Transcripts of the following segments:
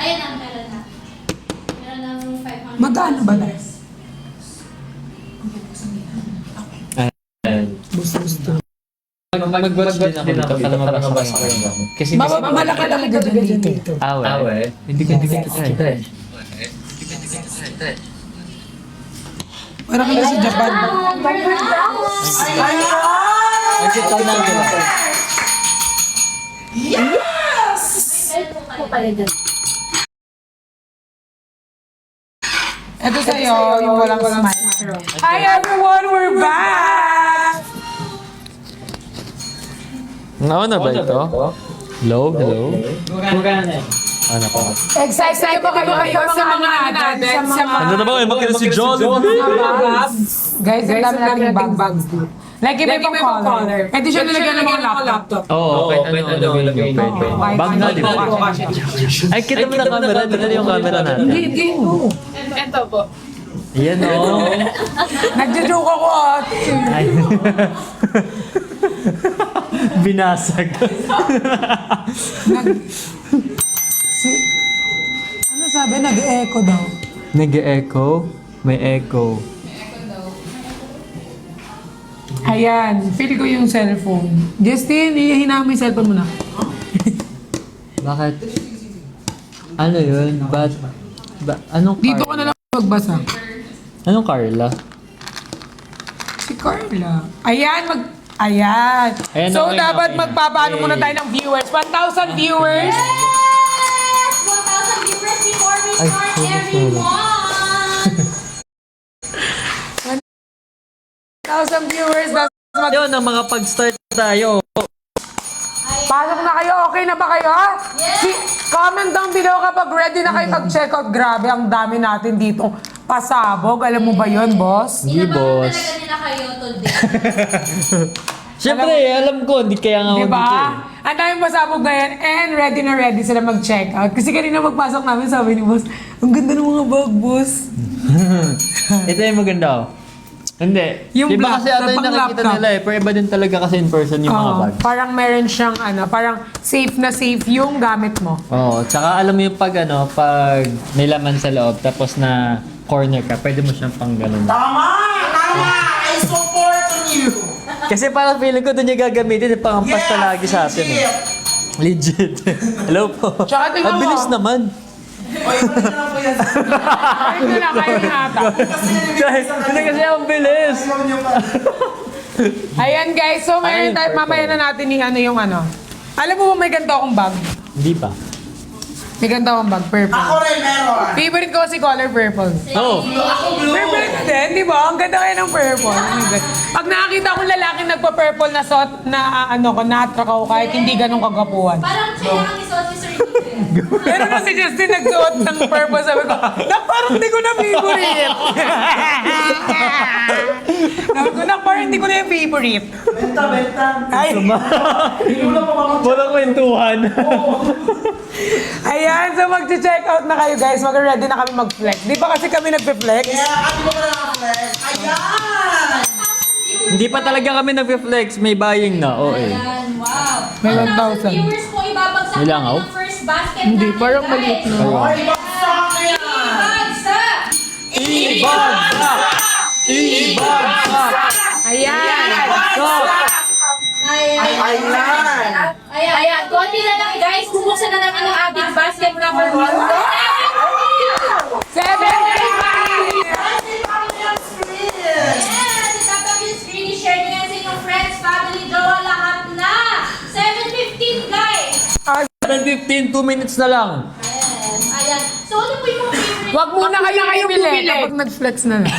Ayan na, meron na. Meron ng 500. Magkano ba na? Gusto. Mag-watch din ako dito para mabasa ko yung gamit. Kasi Malaki talaga dyan dito. Awe. Hindi ko try. Parang kami sa Japan. Ay, ito na gila. Yes! Ito sa'yo, yung walang smile. Hi everyone, we're back! Nauna ba ito? Hello? Ano pa? Excited ba kayo sa mga natin? Sa mga... Ano na ba kayo? Makita si Jollibee! Guys, ang dami nating bags dito. Like, iba-ibang color. Ito siya nilagyan ng mga laptop. Oo, kahit ano lagay yung pwede. Bag na, di ba? Ay, kita mo na camera. Tignan yung camera natin. Hindi. Ito po. Yan o. Nagja-joke ako Ay. Binasag. Ano sabi? Nag-echo daw. Nag-echo? May echo. Ayan, feel ko yung cellphone. Justin, hihina mo yung cellphone mo na. Bakit? Ano yun? Anong Dito ko na lang magbasa. Anong Carla? Si Carla. Ayan, Ayan. Ayan, So, okay, dapat okay. magpapaano muna tayo ng viewers. 1,000 viewers. Yes! 1,000 viewers before we Ay, start, sorry. everyone! 1,000 viewers. Yun, ang mga pag-start tayo. Pasok na kayo. Okay na ba kayo? Yes! Comment down below kapag ready na kayo mag-check out. Grabe, ang dami natin dito. Pasabog. Alam mo ba yun, boss? Hindi, Inabangan boss. talaga nila kayo today. Siyempre, alam ko, hindi kaya nga ako Diba? dito eh. Ang daming pasabog ngayon and ready na ready sila mag-check out. Kasi kanina magpasok namin, sabi ni boss, ang ganda ng mga bag, boss. Ito yung maganda oh. Hindi. Yung Diba black, kasi ata yung pang nakikita laptop. nila eh. Pero iba din talaga kasi in person yung mga Oo, bag. parang meron siyang parang safe na safe yung gamit mo. Oo, tsaka alam mo yung pag may laman sa loob tapos na corner ka, pwede mo siyang pang ganun. Tama! I support you! Kasi parang feeling ko doon yung gagamitin, panghampas palagi sa atin. Eh. Legit. Hello po. Tsaka tingnan Ang mo. bilis naman. Oy, balik na lang po yan. Ayun na lang, kayo na ata. Hindi kasi ang bilis. Ayan guys, so Ayun, ngayon tayo, mamaya na natin yung ano. Alam mo ba may ganito akong bag? Hindi pa. May ganito akong bag, purple. Ako rin meron. Favorite ko si color purple. Oo. Ako blue. Purple ka din, di ba? Ang ganda kayo ng purple. Oh my God. Pag nakakita akong lalaki nagpa-purple na suot na na-attract ako kahit hindi ganun kagapuan. Parang kailangan isuot si Sir Nick. Pero na si Justin nagsuot ng purple, sabi ko, parang hindi ko na favorite. Sabi ko, parang hindi ko na yung favorite. Benta. Ay, Hindi mo na pa mga Walang kwentuhan. ayan, so mag-check out na kayo guys. Mag-ready na kami mag-flex. Di ba kasi kami nagpe-flex? Kaya, ano mo na lang Ayan! Hindi pa talaga kami nag-flex, may buying na. Oo eh. Ayan, wow. May 1,000 1,000. viewers po ibabagsak Ilangaw? natin ang first basket Hindi, natin, parang guys. maliit na. Oy, baksak na yan! Ibagsak! Ibagsak! Ibagsak! Ayan! Ayan. Ayan. Konti na lang guys. Bubuksan na lang ang ating basket number 1. 7! Yes! Itatap yung screen. I-share niyo yan sa inyong friends, family, jowa, lahat na. 7:15 guys. 7:15, 2 minutes na lang. Ayan. So ano po yung mga favorite? Wag muna kayo bumili kapag nag-flex na lang.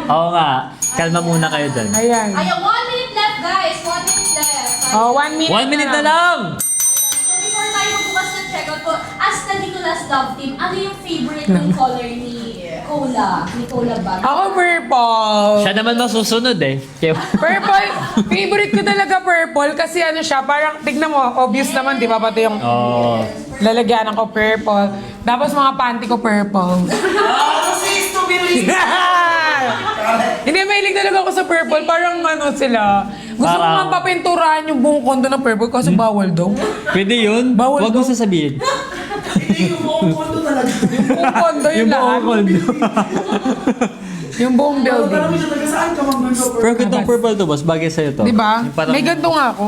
Oo nga, kalma muna kayo dyan. Ayan. Ayan, 1 minute left guys. 1 minute left. Oh, 1 minute 1 minute na lang! So before tayo magbukas ng checkout po, as the Nicolas Love Team, ano yung favorite yung color ni Cola? Ni Cola ba? Ako purple. Siya naman masusunod eh. Kaya- Purple. Favorite ko talaga purple kasi ano siya, parang tignan mo, obvious naman, di ba? Pati yung Oo. lalagyan ko purple. Tapos mga panty ko purple. Ano si to be released? Hindi, mahilig talaga ako sa purple. Parang ano sila. Gusto ko Parang- nga papinturahan yung buong kondo ng purple kasi bawal daw. Pwede yun? Bawal Huwag mo daw. sasabihin. Hindi, yung buong kondo talaga. Yung condo yun Yung lahat. buong condo. Yung buong building. Parang minsan taga saan ka mag-gundo? Pero itong purple to, boss. Bagay sa'yo to. Di ba? Yung parang- May ganito nga ako.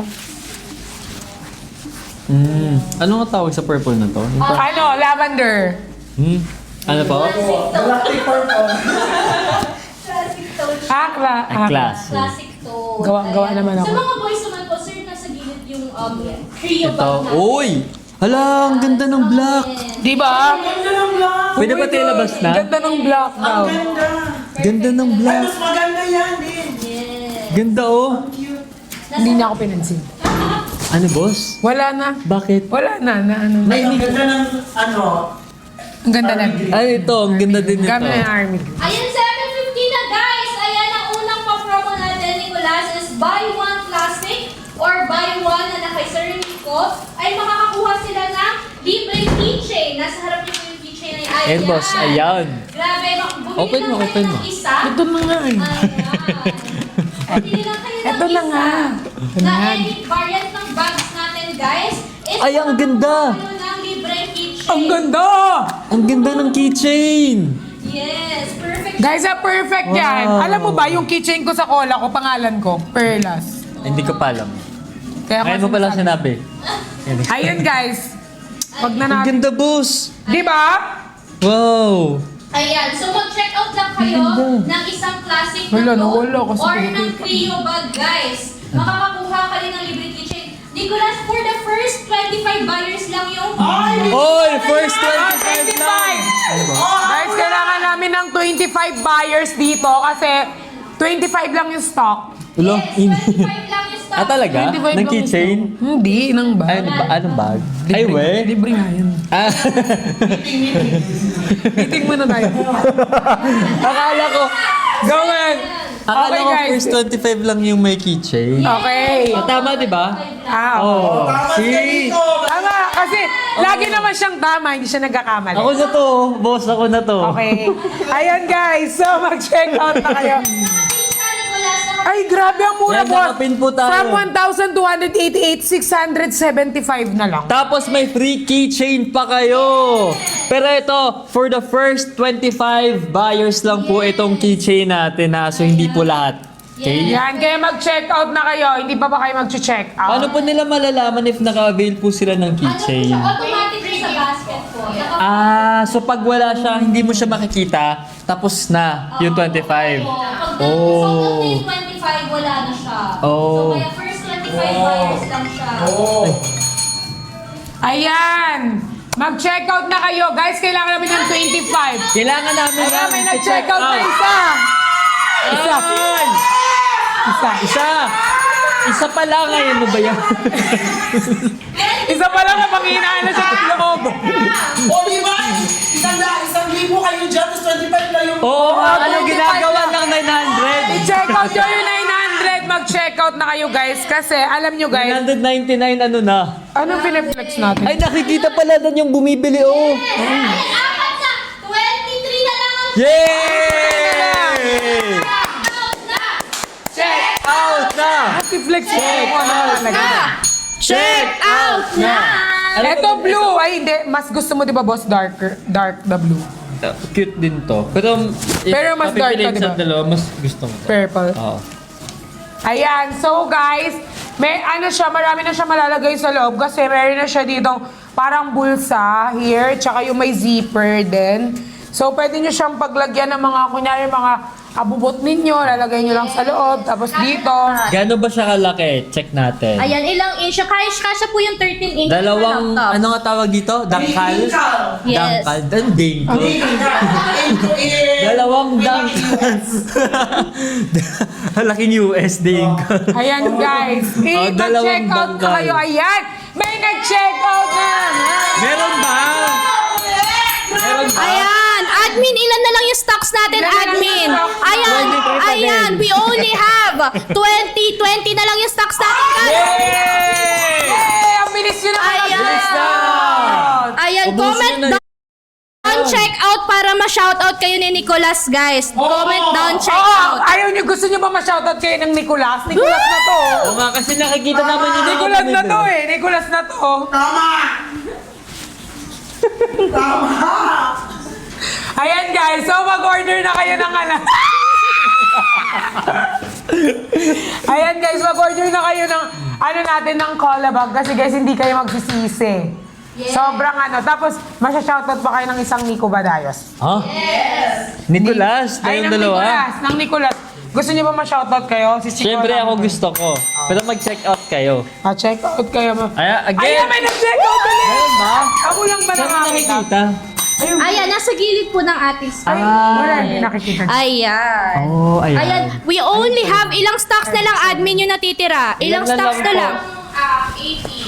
Ano nga tawag sa purple na to? Yung parang- Ano, lavender. Ano po? Galactic purple. Classic tone. Class. Classic tone. Gawa Ayan. naman ako. Sa mga boys naman po, sir, nasa gilid yung trio Ito. bag natin. Uy! Hala, ang ganda ng black. Di ba? Ganda ng black. Pwede ba tayo labas na? Ganda ng black daw. Ang ganda. Ganda ng Ay, black. mas maganda yan din. Yes. Ganda oh. Cute. Hindi niya ako pinansin. Ano, boss? Wala na. Bakit? Wala na. Ano. Ay, ang ganda ng ano. Ang ganda na. Ano ito? Ang ganda din ito. Gamit ng army. Ayan, 750 na guys! Ayan, ang unang pa-promo natin, Nicolas, is buy one plastic or buy one na kay Sir Nico, ay makakakuha sila ng libreng keychain. Nasa harap niyo po yung keychain ay ayan. Eh, boss, ayan. Grabe, bumili Open lang mo, kayo open ng mo. isa. Ito na nga eh. Ayan. Bumili lang kayo ng Ito na isa. nga. Na any variant ng bags natin, guys. Is Ay, ang ganda. makakakuha kayo ng libreng keychain. Ang ganda! Ang ganda ng keychain. Yes, perfect. Guys, perfect yan. Wow. Alam mo ba, yung keychain ko sa cola ko, pangalan ko, Perlas. Hindi ko pa alam. Kaya Ngayon mo pa lang sinabi. Ayun guys. Pag na Ang natin. ganda, boss. Di ba? Wow. Ayan, so mag-check out lang kayo ng isang classic na Wala, to nawala kasi or pinag- ng Trio bag, guys. Makakakuha ka rin ng libre keychain. Nicolas, for the first 25 buyers lang yung... Oy, first 25! 25 lang. Guys, kailangan namin ng 25 buyers dito kasi 25 lang yung stock. Ulo, Yes, 25 lang yung stock. talaga? 25 Ng lang yung keychain? stock. Hindi, ng bag. Ay, anong bag? Ay, Libre- we? Libre nga yan. Ah. Meeting muna tayo. Akala ko, Gawin! akala Okay ko guys. first 25 lang yung may keychain. Okay. Tama, di ba? Ah, okay. Oh, Tama ka see? dito. Tama, kasi lagi naman siyang tama, hindi siya nagkakamali. Ako na to, boss, ako na to. Okay. Ayan guys, so mag-check out na kayo. Isa, Nicolas, Ay, grabe ang mura, Yan, boss. nakapin po tayo. From 1,288, 675 na lang. Tapos may free keychain pa kayo. Pero ito, for the first 25 buyers lang po itong keychain natin ha. So hindi po lahat. Okay? Yan, kaya mag-check out na kayo. Hindi pa ba kayo mag-check out? Paano po nila malalaman if naka-avail po sila ng ano po keychain? siya, automatic rin sa basket po. So pag wala siya, hindi mo siya makikita, tapos na yung 25. Pag Oh. yung 25, wala na siya. Oh. So kaya first 25 buyers lang siya. Ayan! Mag-check out na kayo. Guys, kailangan namin ng 25. Kailangan namin Ayan, may nag-check out na Out. isa. Isa. Ayan! Isa. Isa! Isa pa lang, ngayon mo ba yan? Isa pa lang na panghinaan na siya ng loob. O, di ba? 1,000 kayo dyan, tapos 25 lang yung... Oo, ano 25 ginagawa lang. ng 900? I-check out nyo yung 900. Mag-check out na kayo guys. Kasi alam nyo guys, 999 ano na? anong pineflex natin? Ay, nakikita pala doon yung bumibili, oh! Ay, apat na! 23 na lang ang Yay! out na! Check Out na! Flex mo ano talaga. Check out na! Ito blue. Ay hindi. Mas gusto mo di ba boss dark the blue? Cute din to. Pero, Pero mas dark ka, mapipiliin di sa ba? dalawa, mas gusto mo to. Purple. Oo. Ayan. So guys, may ano siya, marami na siya malalagay sa loob kasi meron na siya ditong parang bulsa here, tsaka yung may zipper din. So pwede nyo siyang paglagyan ng mga, kunyari mga abubot ninyo, lalagay nyo lang sa loob, tapos dito. Gano'n ba siya kalaki? Check natin. Ayan, ilang inch? Kasya po yung 13 inch Dalawang, na laptop. ano nga tawag dito? Dangkal? Yes. Dangkal? Dingko. Dalawang dangkal. Laking US, dingko. Ayan guys, Oh, dalawang i-check out na bangkal. kayo. Ayan, may nag-check out na. Meron ba? Meron ba? Ayan, admin, ilan na lang yung stocks natin, Ilan na lang admin? yung stocks? Ayan, 23 pa ayan, din. we only have 20 na lang yung stocks natin, guys. Yay! Hey, ang bilis nyo naman. Ayan. Bilis na! Ayan, Ubusin comment na down, check out para ma-shoutout kayo ni Nicolas, guys. Comment down, check Oh, out. ayaw nyo, gusto nyo ba ma-shoutout kayo ng Nicolas? Nicolas na to. Oo nga, kasi nakikita naman yun. Nicolas na to eh. Nicolas na to. Tama! Tama! Ayan guys, so mag-order na kayo ng Ayan guys, mag-order na kayo ng natin ng cola bag kasi guys hindi kayo magsisisi. Sobrang Tapos masya-shoutout pa kayo ng isang Nico Badayos. Ha? Nicolas, Ay, tayong ng dalawa. Nicolas, ng Nicolas. Gusto niyo ba ma-shoutout kayo? Si Chico Siyempre lang. ako gusto ko. Pero mag-check out kayo. Check out kayo. Again. Ayan, may nag-check out ulit! Meron ba? Ako lang ba Saan mo nakakita? nakikita? Ayan, nasa gilid po ng ating store. Wala, hindi nakikita. Ayan. Oh, ayan. Ayan, we only have ilang stocks na lang admin yung natitira. Ilang Ilan na stocks na lang lang? po?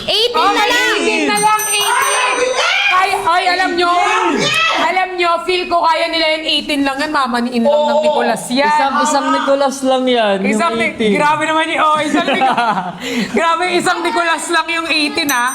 18 na lang. 18 na lang, 18! Ay, alam nyo, feel ko kaya nila yung 18 lang yan, mamaniin lang ng Nicolas yan. Isang Nicolas lang yan. Isang, yung 18. grabe naman yun. Grabe, isang Nicolas lang yung 18 ha.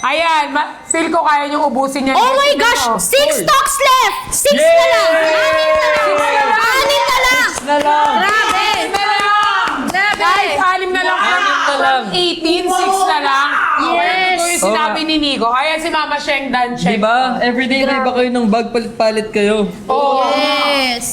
Ayan, feel ko kaya nyo ubusin yan. Oh my Kasi gosh! ito, 6 stocks left! 6 na lang! 6 na lang! 6 na lang! Na lang. Grabe! na lang! Grabe! Guys, 6 na lang. Anim na lang. 18, 6 na lang. Yes. Ito yung sinabi ni Nico. Ayan si Mama Sheng Dan Sheng. Diba? Everyday na iba kayo ng bag, palit-palit kayo. Oo. Yes!